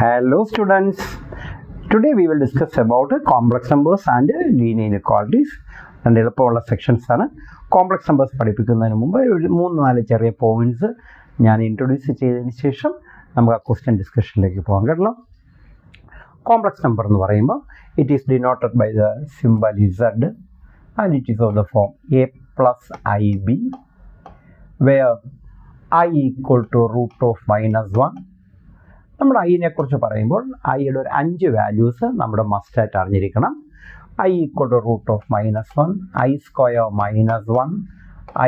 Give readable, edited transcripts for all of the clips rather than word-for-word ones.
Hello students, today we will discuss about complex numbers and linear inequalities and എളുപ്പമുള്ള sections ആണ്. Complex numbers പഠിപ്പിക്കുന്നതിന് മുമ്പ് ഒരു 3-4 ചെറിയ points ഞാൻ ഇൻട്രൊഡ്യൂസ് ചെയ്തതിന് ശേഷം നമുക്ക് ആ ക്വസ്റ്റ്യൻ ഡിസ്കഷനിലേക്ക് പോകാം കേട്ടോ. കോംപ്ലക്സ് നമ്പർ എന്ന് പറയുമ്പോൾ it is denoted by the symbol Z and it is of the form a plus ib where I equal to root of -1. നമ്മൾ ഐനെ കുറിച്ച് പറയുമ്പോൾ ഐയുടെ ഒരു 5 വാല്യൂസ് നമ്മുടെ മസ്റ്റായിട്ട് അറിഞ്ഞിരിക്കണം. I equal to root of -1, I square -1,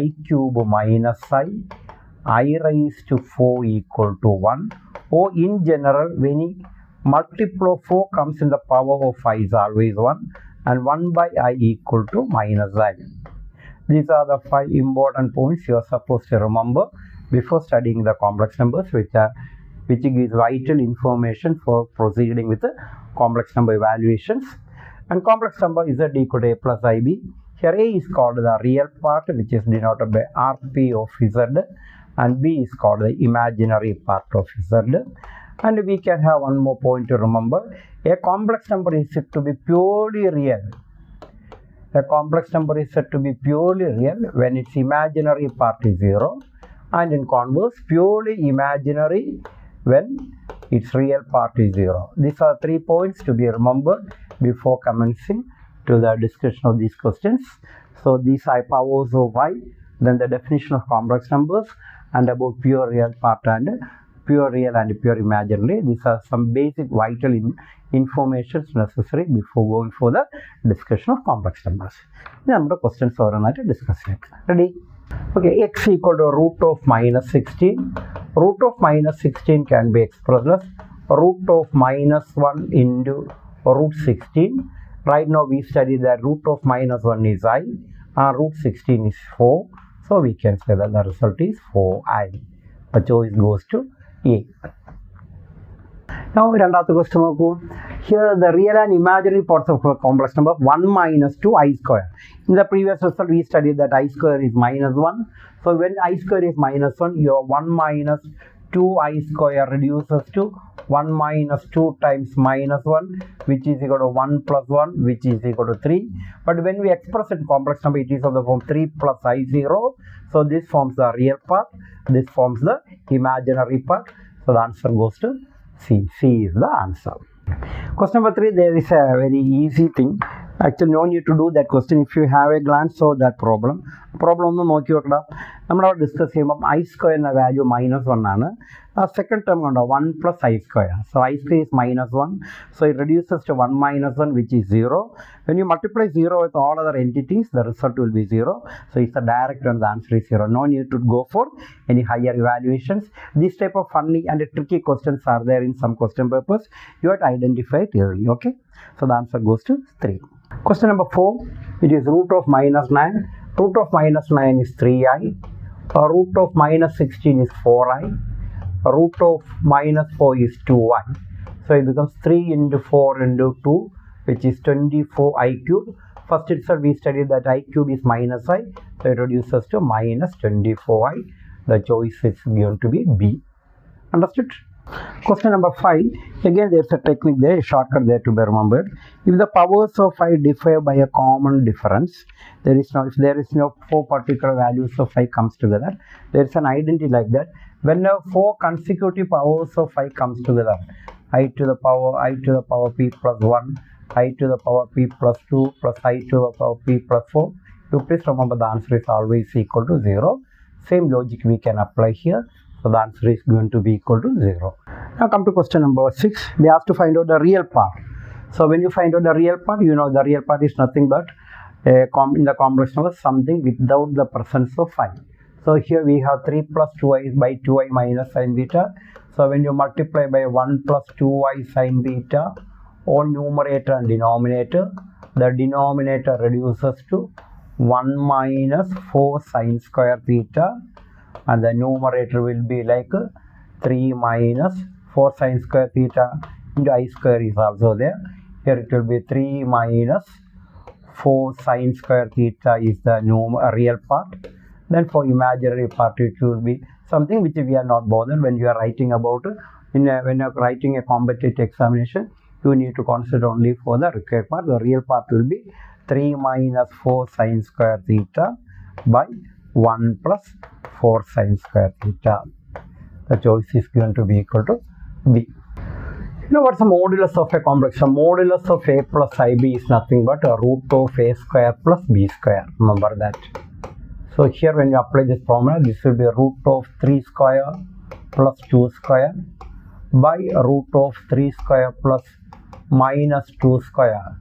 I cube minus I raised to 4 equal to 1, or in general when multiple of 4 comes in the power of I is always 1 and 1 by I equal to -I. These are the 5 important points you are supposed to remember before studying the complex numbers, which gives vital information for proceeding with the complex number evaluations. And complex number Z equal to a plus ib. Here a is called the real part, which is denoted by rp of Z, and b is called the imaginary part of Z. And we can have one more point to remember. A complex number is said to be purely real. A complex number is said to be purely real when its imaginary part is 0, and in converse purely imaginary when its real part is 0. These are 3 points to be remembered before commencing to the discussion of these questions. So these are powers of I, then the definition of complex numbers, and about pure real part and pure real and pure imaginary. These are some basic vital information necessary before going for the discussion of complex numbers. Now the questions are discuss it. Ready? Okay, x equal to root of -16. Root of -16 can be expressed as root of -1 into root 16. Right now we study that root of -1 is I and root 16 is 4. So we can say that the result is 4i. The choice goes to A. Now രണ്ടാമത്തെ question നോക്കൂ. Here the real and imaginary parts of a complex number 1 minus 2 I square. In the previous result we studied that I square is -1. So when I square is -1, your 1 minus 2 I square reduces to 1 minus 2 times -1, which is equal to 1 plus 1, which is equal to 3. But when we express in complex number, it is of the form 3 plus I0. So this forms the real part, this forms the imaginary part. So the answer goes to C. C is the answer. Question number 3, there is a very easy thing. Actually no need to do that question if you have a glance of that problem. ഒന്ന് നോക്കി വെക്കണം. നമ്മളവിടെ discuss ചെയ്യുമ്പോൾ I square എന്ന value -1 ആണ്. ആ second term കണ്ടോ 1 plus I square. So I square is -1. So it reduces to 1 minus 1, which is 0. When you multiply 0 with all other entities, the result will be 0. So it's a direct and the answer is 0. No need to go for any higher evaluations. This type of funny and tricky questions are there in some question papers. You have to identify it early. Okay. So the answer goes to 3. Question number 4, it is root of -9. Root of -9 is 3i. Root of -16 is 4i. Root of -4 is 2i. So it becomes 3 into 4 into 2, which is 24i cube. First itself we studied that I cube is -i, so it reduces to -24i. The choice is going to be B. Understood? Question number 5, again there is a technique there, a shortcut there to be remembered. If the powers of I differ by a common difference, if there is no 4 particular values of I comes together, there is an identity like that. When 4 consecutive powers of I comes together, I to the power p plus 1, I to the power p plus 2 plus I to the power p plus 4, you please remember the answer is always equal to 0. Same logic we can apply here. So the answer is going to be equal to 0. Now come to question number 6. They have to find out the real part. So when you find out the real part, you know the real part is nothing but in the complex number something without the presence of I. So here we have 3 plus 2i by 2i minus sin beta. So when you multiply by 1 plus 2i sin beta on numerator and denominator, the denominator reduces to 1 minus 4 sin square theta. And the numerator will be like 3 minus 4 sin square theta into I square is also there. Here it will be 3 minus 4 sin square theta is the real part. Then for imaginary part it will be something which we are not bothered when you are writing about when you're writing a competitive examination, you need to consider only for the required part. The real part will be 3 minus 4 sine square theta by 1 plus 4 sine square theta. The choice is going to be equal to B. You know what's the modulus of a complex? The modulus of A plus IB is nothing but a root of A square plus B square. Remember that. So here when you apply this formula, this will be a root of 3 square plus 2 square by a root of 3 square plus minus 2 square,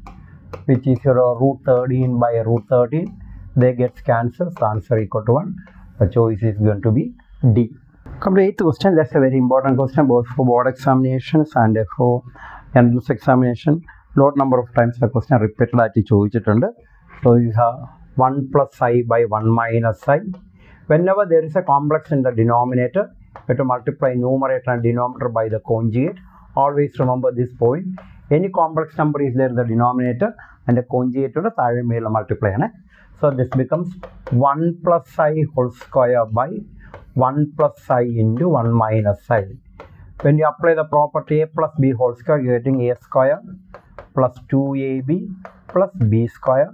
which is your root 13 by root 13. They get cancelled. The answer equal to 1. The choice is going to be D. Come to 8th question. That's a very important question both for board examinations and for entrance examination. Lot number of times the question repeated at choichittunde. So you have 1 plus I by 1 minus I. Whenever there is a complex in the denominator, you have to multiply numerator and denominator by the conjugate. Always remember this point. Any complex number is there in the denominator and the conjugate to the multiply. So this becomes 1 plus I whole square by 1 plus I into 1 minus I. When you apply the property A plus B whole square, you are getting A square plus 2AB plus B square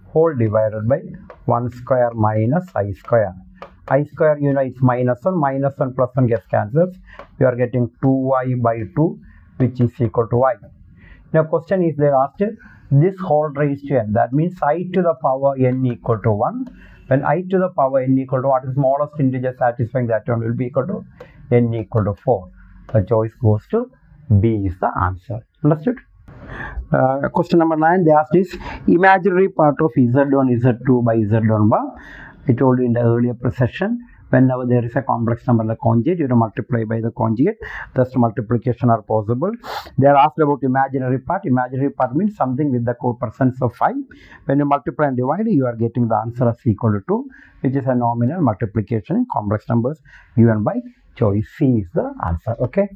whole divided by 1 square minus I square. I square, you know, it's minus 1 plus 1 gets cancelled. You are getting 2I by 2, which is equal to I. Now question is there asked this whole raised to n. That means I to the power n equal to 1. When I to the power n equal to what is smallest integer satisfying that one will be equal to n equal to 4. The choice goes to B is the answer. Understood? Question number 9, they asked is imaginary part of Z1, Z2 by Z1 bar. I told you in the earlier session, whenever there is a complex number in the conjugate, you have to multiply by the conjugate. Thus multiplication are possible. They are asked about imaginary part. Imaginary part means something with the coefficients of 5. When you multiply and divide, you are getting the answer as equal to 2, which is a nominal multiplication in complex numbers given by choice C is the answer. Okay.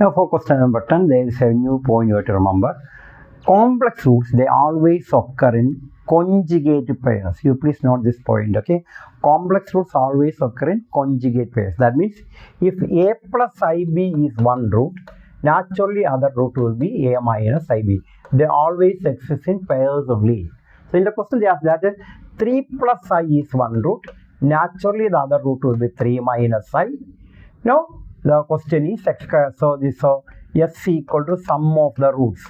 Now for question number 10, there is a new point you have to remember. Complex roots, they always occur in conjugate pairs. You please note this point, okay? Complex roots always occur in conjugate pairs. That means if A plus IB is one root, naturally other root will be A minus IB. They always exist in pairs only. So in the question they ask that 3 plus I is one root, naturally the other root will be 3 minus I. Now the question is x square. So this S equal to sum of the roots.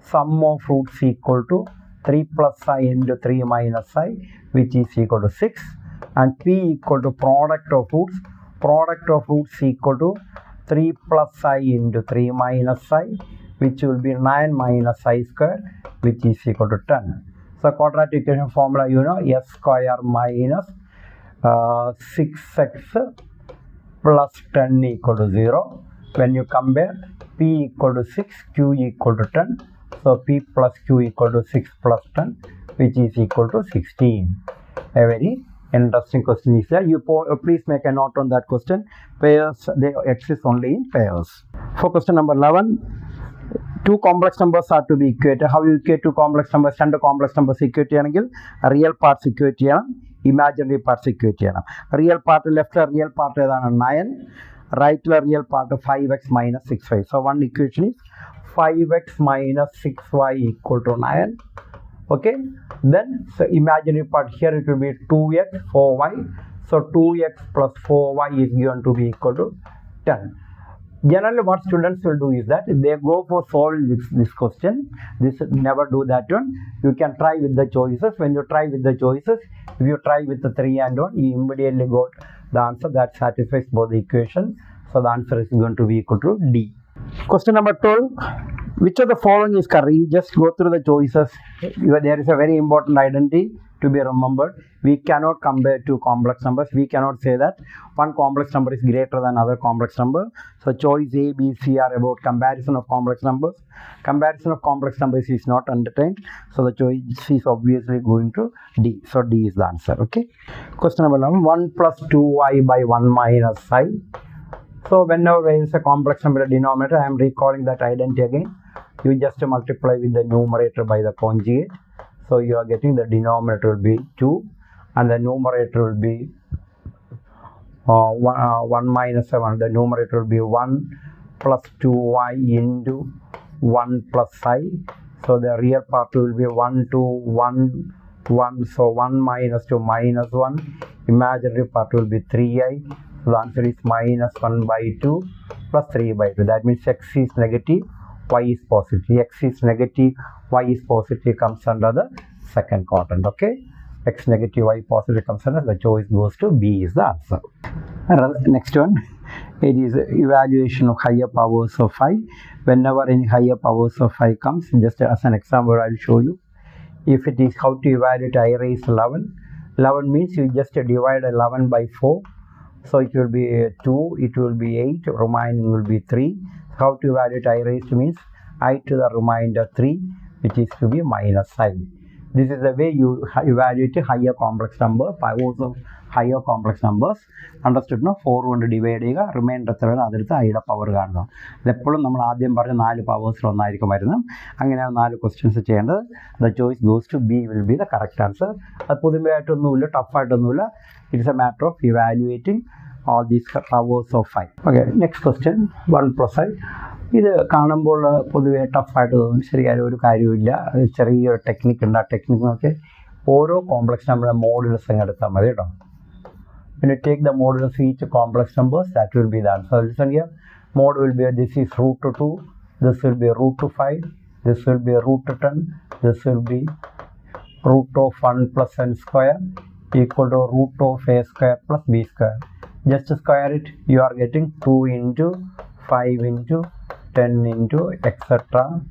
Sum of roots equal to 3 plus I into 3 minus I, which is equal to 6, and P equal to product of roots. Product of roots equal to 3 plus I into 3 minus I, which will be 9 minus I square, which is equal to 10. So quadratic equation formula, you know, S square minus 6x plus 10 equal to 0. When you compare P equal to 6, Q equal to 10. So P plus Q equal to 6 plus 10, which is equal to 16. A very interesting question is there. You please make a note on that question. Pairs, they exist only in pairs. For question number 11, two complex numbers are to be equated. How you equate two complex numbers? Two complex numbers equate cheyanengil real parts equate cheyanam, imaginary parts equate cheyanam. Real part left real part edana 9, right real part 5x minus 6y. So one equation is 5x minus 6y equal to 9. Okay, then so imaginary part here it will be 2x 4y. So 2x plus 4y is given to be equal to 10. Generally what students will do is that they go for solving this question. This never do that one. You can try with the choices. When you try with the choices, if you try with the 3 and 1, you immediately got the answer that satisfies both the equation. So the answer is going to be equal to D. Question number 12. Which of the following is correct? You just go through the choices. There is a very important identity to be remembered. We cannot compare two complex numbers. We cannot say that one complex number is greater than other complex number. So choice A, B, C are about comparison of complex numbers. Comparison of complex numbers is not entertained. So the choice is obviously going to D. So D is the answer. Okay. Question number 11. 1 plus 2y by 1 minus I. So whenever there is a complex number in the denominator, I am recalling that identity again. You just multiply with the numerator by the conjugate. So you are getting the denominator will be 2 and the numerator will be 1 minus 7, the numerator will be 1 plus 2y into 1 plus I. So the real part will be 1, 2, 1, 1. So 1 minus 2 minus 1. Imaginary part will be 3i. So the answer is minus 1 by 2 plus 3 by 2. That means x is negative, y is positive. X is negative, y is positive comes under the second quadrant. Okay. X negative, y positive comes under, the choice goes to B is the answer. Next one, it is evaluation of higher powers of 5. Whenever any higher powers of 5 comes, just as an example I will show you. If it is how to evaluate I raised 11. 11 means you just divide 11 by 4. So it will be 2, it will be 8, remaining will be 3. How to evaluate I raised means I to the remainder 3, which is to be minus I. This is the way you evaluate higher complex number, powers of higher complex numbers. Understood? No? 4 കൊണ്ട് divide ചെയ്യുക, reminder എത്രയാണ് അതെടുത്ത് ഐയുടെ power കാണുക. ഇതെപ്പോഴും നമ്മൾ ആദ്യം പറഞ്ഞ 4 പവേഴ്സിൽ ഒന്നായിരിക്കും വരുന്നത്. അങ്ങനെയാണ് 4 ക്വസ്റ്റ്യൻസ് ചെയ്യേണ്ടത്. The choice goes to B will be the correct answer. അത് പുതുമയായിട്ടൊന്നുമില്ല, ടഫായിട്ടൊന്നുമില്ല. It's a matter of evaluating all these powers of 5. Okay, next question, 1 plus I. ഇത് കാണുമ്പോൾ പൊതുവെ ടഫായിട്ട് തോന്നും. ശരിയായ ഒരു കാര്യമില്ല. ചെറിയൊരു ടെക്നിക്ക് ഉണ്ട്. ആ ടെക്നിക്ക് നോക്കി ഓരോ കോംപ്ലക്സ് നമ്പറുടെ മോഡുലസ് അങ്ങ് എടുത്താൽ മതി കേട്ടോ. When you take the modulus of each complex numbers, that will be the answer. Listen here, mod will be, this is root to 2, this will be root to 5, this will be root to 10, this will be root of 1 plus n square equal to root of a square plus b square. Just square it, you are getting 2 into 5 into 10 into etc.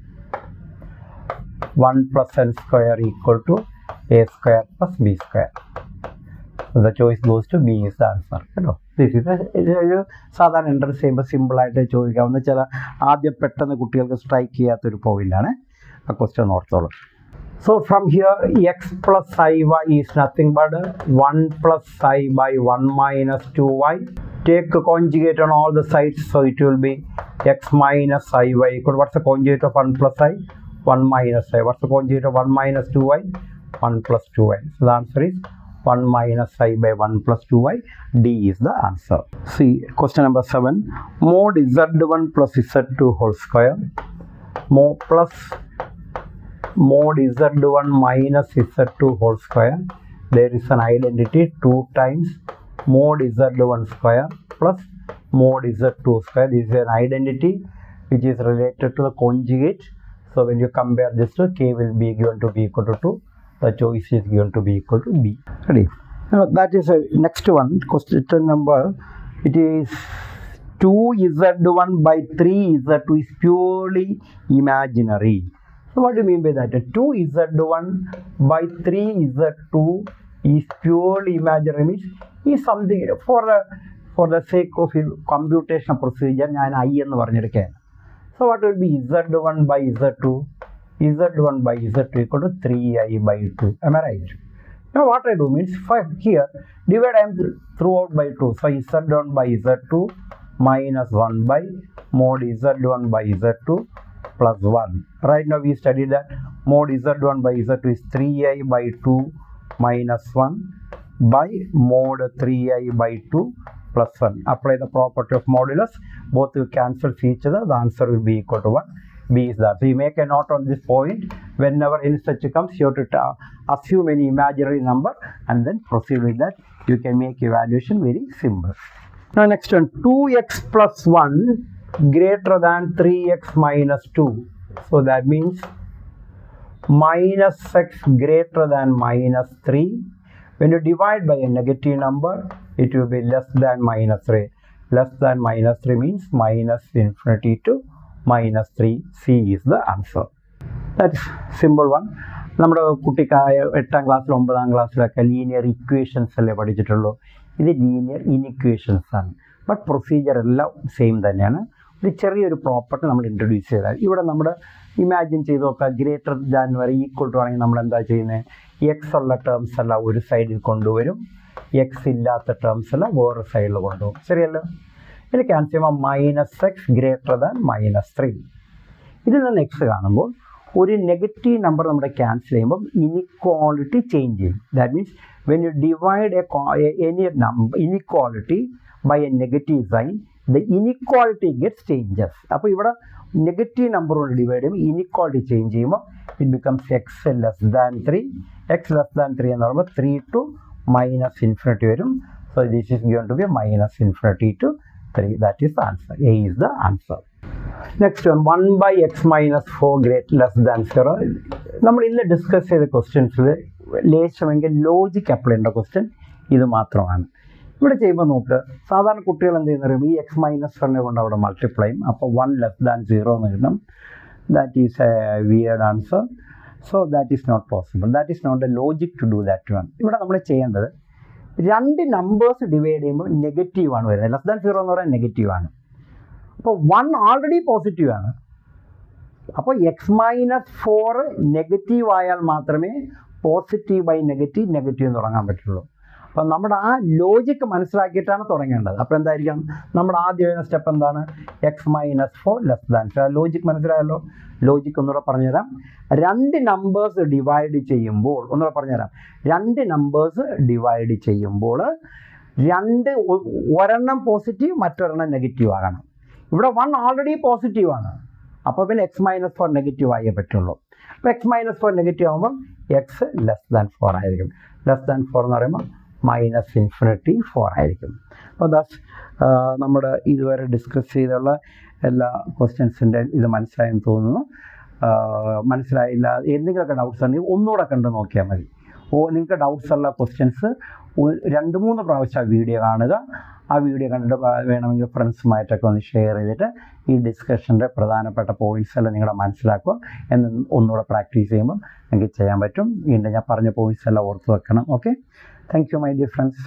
1 plus n square equal to a square plus b square. So the choice goes to B is the answer. This is ഒരു സാധാരണ entrance ചെയ്യുമ്പോൾ സിമ്പിളായിട്ട് ചോദിക്കാവുന്ന ചില ആദ്യം പെട്ടെന്ന് കുട്ടികൾക്ക് strike ചെയ്യാത്തൊരു പോയിന്റാണ്. ആ question ഓർത്തോളൂ. So from here x plus iy is nothing but 1 plus I by 1 minus 2y. Take a conjugate on all the sides, so it will be x minus iy equal, what's the conjugate of 1 plus I? 1 minus I. What's the conjugate of 1 minus 2y? 1 plus 2y. So the answer is 1 minus I by 1 plus 2y. D is the answer. See, question number 7. Mod z1 plus z2 whole square plus mod z1 minus z2 whole square. There is an identity 2 times mod z1 square plus mod z2 square. This is an identity which is related to the conjugate. So when you compare this to, k will be given to be equal to 2. The choice is given to be equal to B. Ready? Now that is next one. Question number, it is 2z1 by 3z2 is purely imaginary. So what do you mean by that? 2z1 by 3z2 is purely imaginary, means is something for the sake of computational procedure. ഞാൻ I എന്ന് പറഞ്ഞെടുക്കുകയാണ്. So what will be z1 by z2? z1 by z2 equal to 3i by 2. Am I right? Now what I do means, here divide I am throughout by 2. So z1 by z2 minus 1 by mod z1 by z2 plus 1. Right now we studied that mod z1 by z2 is 3i by 2 minus 1 by mod 3i by 2 plus 1. Apply the property of modulus. Both will cancel each other. The answer will be equal to 1. B is that. So you make a note on this point. Whenever any such comes, you have to assume any imaginary number and then proceed with that. You can make evaluation very simple. Now next one, 2x plus 1 greater than 3x minus 2. So that means minus x greater than minus 3. When you divide by a negative number, it will be less than minus 3. Less than minus 3 means minus infinity to minus 3. C is the answer. That is simple one. നമ്മുടെ കുട്ടിക്കായ 8ാം ക്ലാസ്സിലും 9ാം ക്ലാസ്സിലൊക്കെ linear equations അല്ലേ പഠിച്ചിട്ടുള്ളൂ. ഇത് linear ഇനിക്വേഷൻസ് ആണ്. But procedure എല്ലാം same തന്നെയാണ്. ഒരു ചെറിയൊരു പ്രോപ്പർട്ടി നമ്മൾ ഇൻട്രൊഡ്യൂസ് ചെയ്താൽ, ഇവിടെ നമ്മൾ ഇമാജിൻ ചെയ്ത് നോക്കുക, ഗ്രേറ്റർ ദാൻ വരെ ഈക്വൽ ടു ആണെങ്കിൽ നമ്മൾ എന്താ ചെയ്യുന്നത്? എക്സ് ഉള്ള ടേംസ് എല്ലാം ഒരു സൈഡിൽ കൊണ്ടുവരും, എക്സ് ഇല്ലാത്ത ടേംസ് എല്ലാം വേറെ സൈഡിൽ കൊണ്ടുപോകും. ശരിയല്ലോ? ഇതിൽ ക്യാൻസൽ ചെയ്യുമ്പോൾ minus X greater than minus 3. ഇതിൽ നിന്ന് എക്സ് കാണുമ്പോൾ ഒരു നെഗറ്റീവ് നമ്പർ നമ്മുടെ ക്യാൻസൽ ചെയ്യുമ്പോൾ ഇനിക്വാളിറ്റി ചേഞ്ച് ചെയ്യും. That means when you divide any number inequality by a negative sign, the inequality gets changes. അപ്പോൾ ഇവിടെ നെഗറ്റീവ് നമ്പർ കൊണ്ട് ഡിവൈഡ് ചെയ്യുമ്പോൾ ഇനിക്വാളിറ്റി ചേഞ്ച് ചെയ്യുമ്പോൾ it becomes X less than 3. X less than 3 എന്ന് പറയുമ്പോൾ 3 to -infinity വരും. So this is going to be -infinity to 3. That is the answer. A is the answer. Next one, 1 by x minus 4 less than 0. നമ്മൾ ഇന്ന് discuss ചെയ്ത ക്വസ്റ്റ്യൻസിൽ ലേശമെങ്കിൽ logic apply ചെയ്യേണ്ട question ഇത് മാത്രമാണ്. ഇവിടെ ചെയ്യുമ്പോൾ നോക്ക്, സാധാരണ കുട്ടികൾ എന്ത് ചെയ്യുന്ന പറയുമ്പോൾ ഈ എക്സ് മൈനസ് 1 കൊണ്ട് അവിടെ മൾട്ടിപ്ലൈ ചെയ്യും. അപ്പോൾ 1 ലെസ് ദാൻ 0 എന്ന് കിട്ടും. That is a weird answer. So that is not possible. That is not a logic to do that one. ഇവിടെ നമ്മൾ ചെയ്യേണ്ടത് രണ്ട് നമ്പേഴ്സ് ഡിവൈഡ് ചെയ്യുമ്പോൾ നെഗറ്റീവാണ് വരുന്നത്. ലെസ് ദാൻ 0 എന്ന് പറയുന്നത് നെഗറ്റീവാണ്. അപ്പോൾ 1 ഓൾറെഡി പോസിറ്റീവാണ്. അപ്പോൾ എക്സ് മൈനസ് 4 നെഗറ്റീവ് ആയാൽ മാത്രമേ പോസിറ്റീവ് ബൈ നെഗറ്റീവ് എന്ന് തുടങ്ങാൻ പറ്റുള്ളൂ. അപ്പം നമ്മുടെ ആ ലോജിക്ക് മനസ്സിലാക്കിയിട്ടാണ് തുടങ്ങേണ്ടത്. അപ്പോൾ എന്തായിരിക്കും നമ്മുടെ ആദ്യം വരുന്ന സ്റ്റെപ്പ് എന്താണ്? X minus 4 less than. Logic മനസ്സിലായല്ലോ. ലോജിക്ക് ഒന്നുകൂടെ പറഞ്ഞുതരാം. രണ്ട് നമ്പേഴ്സ് ഡിവൈഡ് ചെയ്യുമ്പോൾ ഒന്നുകൂടെ പറഞ്ഞുതരാം. രണ്ട് നമ്പേഴ്സ് ഡിവൈഡ് ചെയ്യുമ്പോൾ ഒരെണ്ണം പോസിറ്റീവ് മറ്റൊരെണ്ണം നെഗറ്റീവ് ആകണം. ഇവിടെ 1 ഓൾറെഡി പോസിറ്റീവാണ്. അപ്പോൾ പിന്നെ എക്സ് മൈനസ് 4 നെഗറ്റീവ് ആയേ പറ്റുള്ളൂ. അപ്പോൾ എക്സ് മൈനസ് 4 നെഗറ്റീവ് ആകുമ്പോൾ എക്സ് ലെസ് ദാൻ 4 ആയിരിക്കും. ലെസ് ദാൻ 4 എന്ന് പറയുമ്പോൾ -infinity 4 ആയിരിക്കും. അപ്പോൾ ദാസ് നമ്മുടെ ഇതുവരെ ഡിസ്കസ് ചെയ്തുള്ള എല്ലാ ക്വസ്റ്റ്യൻസിൻ്റെ ഇത് മനസ്സിലായെന്ന് തോന്നുന്നു. മനസ്സിലായില്ല എന്തെങ്കിലുമൊക്കെ ഡൗട്ട്സ് ഉണ്ടെങ്കിൽ ഒന്നുകൂടെ കണ്ട് നോക്കിയാൽ മതി. നിങ്ങൾക്ക് ഡൗട്ട്സ് ഉള്ള ക്വസ്റ്റ്യൻസ് 2-3 പ്രാവശ്യം വീഡിയോ കാണുക. ആ വീഡിയോ കണ്ടിട്ട് വേണമെങ്കിൽ ഫ്രണ്ട്സുമായിട്ടൊക്കെ ഒന്ന് ഷെയർ ചെയ്തിട്ട് ഈ ഡിസ്കഷൻ്റെ പ്രധാനപ്പെട്ട പോയിൻറ്റ്സ് എല്ലാം നിങ്ങളുടെ മനസ്സിലാക്കുക. എന്ന് ഒന്നുകൂടെ പ്രാക്ടീസ് ചെയ്യുമ്പോൾ നിങ്ങൾക്ക് ചെയ്യാൻ പറ്റും. വീണ്ടും ഞാൻ പറഞ്ഞ പോയിൻറ്റ്സ് എല്ലാം ഓർത്ത് വെക്കണം. Okay, thank you my dear friends.